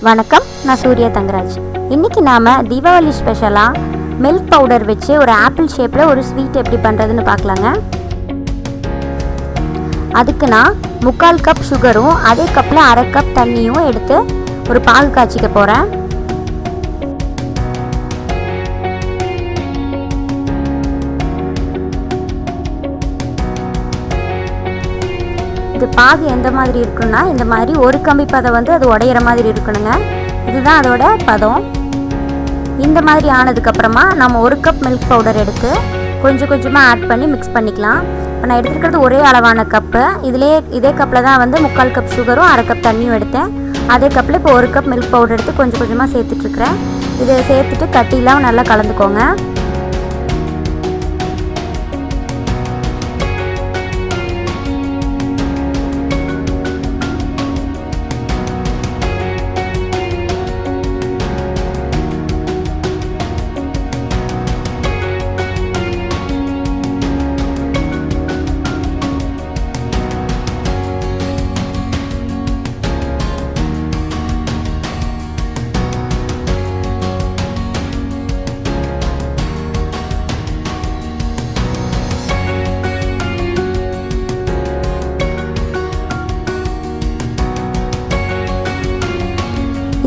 வணக்கம், நான் suryathangaraj. இன்னைக்கு நாம தீபாவளி ஸ்பெஷலா மில்க் பவுடர் வச்சு ஒரு ஆப்பிள் ஷேப்ல ஒரு ஸ்வீட் எப்படி பண்றதுன்னு பார்க்கலாங்க. அதுக்கு நான் 3/4 கப் சுகரும் அதே கப்ல 1/2 கப் தண்ணியும் எடுத்து ஒரு பாகு காய்ச்சிக்க போறேன். இது பாகு எந்த மாதிரி இருக்குன்னா, இந்த மாதிரி ஒரு கம்பி பதம் அது உடையிற மாதிரி இருக்கணுங்க. இதுதான் அதோட பதம். இந்த மாதிரி ஆனதுக்கப்புறமா நம்ம 1 கப் மில்க் பவுடர் எடுத்து கொஞ்சம் கொஞ்சமாக ஆட் பண்ணி மிக்ஸ் பண்ணிக்கலாம். இப்போ நான் எடுத்துக்கிறது ஒரே அளவான கப்பு. இதே கப்பில் தான் 3/4 கப் சுகரும் 1/2 கப் தண்ணியும் எடுத்தேன். அதே கப்பில் இப்போ 1 கப் மில்க் பவுடர் எடுத்து கொஞ்சம் கொஞ்சமாக சேர்த்துட்ருக்குறேன். இதை சேர்த்துட்டு கட்டிலாம் நல்லா கலந்துக்கோங்க.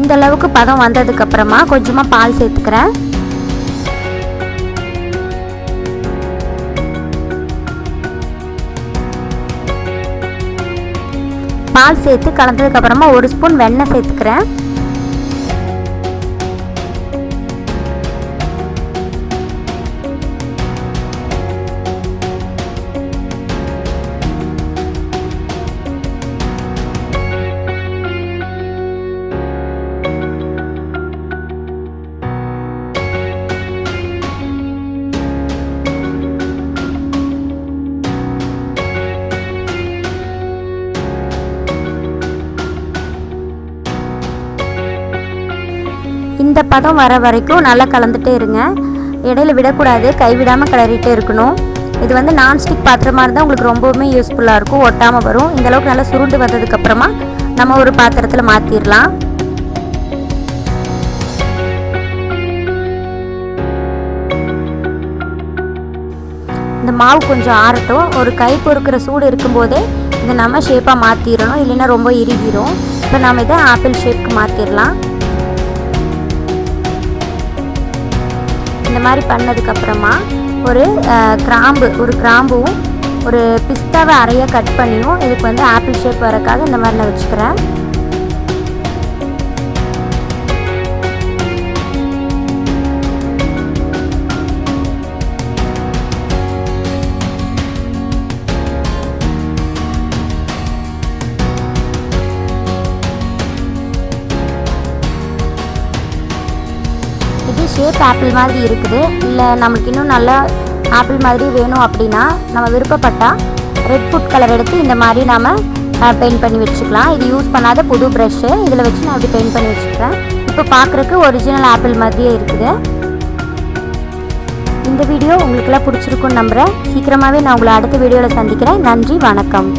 இந்த அளவுக்கு பதம் வந்ததுக்கு அப்புறமா கொஞ்சமா பால் சேர்த்துக்கிறேன். பால் சேர்த்து கலந்ததுக்கு அப்புறமா 1 ஸ்பூன் வெண்ணெய் சேர்த்துக்கிறேன். இந்த பதம் வர வரைக்கும் நல்லா கலந்துட்டே இருங்க. இடையில விடக்கூடாது, கைவிடாமல் கிளறிட்டே இருக்கணும். இது நான்ஸ்டிக் பாத்திரமாக இருந்தால் உங்களுக்கு ரொம்பவுமே யூஸ்ஃபுல்லாக இருக்கும், ஒட்டாமல் வரும். இந்த அளவுக்கு நல்லா சுருண்டு வந்ததுக்கப்புறமா நம்ம ஒரு பாத்திரத்தில் மாற்றிடலாம். இந்த மாவு கொஞ்சம் ஆறட்டும். ஒரு கை பொறுக்கிற சூடு இருக்கும்போதே இதை நம்ம ஷேப்பாக மாற்றிடணும், இல்லைன்னா ரொம்ப இறுகிரும். இப்போ நம்ம இதை ஆப்பிள் ஷேப்க்கு மாற்றிடலாம். இந்த மாதிரி பண்ணதுக்கப்புறமா ஒரு கிராம்பும் ஒரு பிஸ்தாவை அரையாக கட் பண்ணியும் இதுக்கு ஆப்பிள் ஷேப் வரக்காக இந்த மாதிரி நான் வச்சுக்கிறேன். இது ஷேப் ஆப்பிள் மாதிரி இருக்குது. இல்லை நமக்கு இன்னும் நல்லா ஆப்பிள் மாதிரி வேணும் அப்படின்னா நம்ம விருப்பப்பட்டால் ரெட் ஃபுட் கலர் எடுத்து இந்த மாதிரி நாம் பெயிண்ட் பண்ணி வச்சுக்கலாம். இது யூஸ் பண்ணாத புது ப்ரஷ்ஷு, இதில் வச்சு நான் அப்படி பெயிண்ட் பண்ணி வச்சுக்கிறேன். இப்போ பார்க்குறக்கு ஒரிஜினல் ஆப்பிள் மாதிரியே இருக்குது. இந்த வீடியோ உங்களுக்கெல்லாம் பிடிச்சிருக்குன்னு நம்புகிறேன். சீக்கிரமாகவே நான் உங்களை அடுத்த வீடியோவில் சந்திக்கிறேன். நன்றி, வணக்கம்.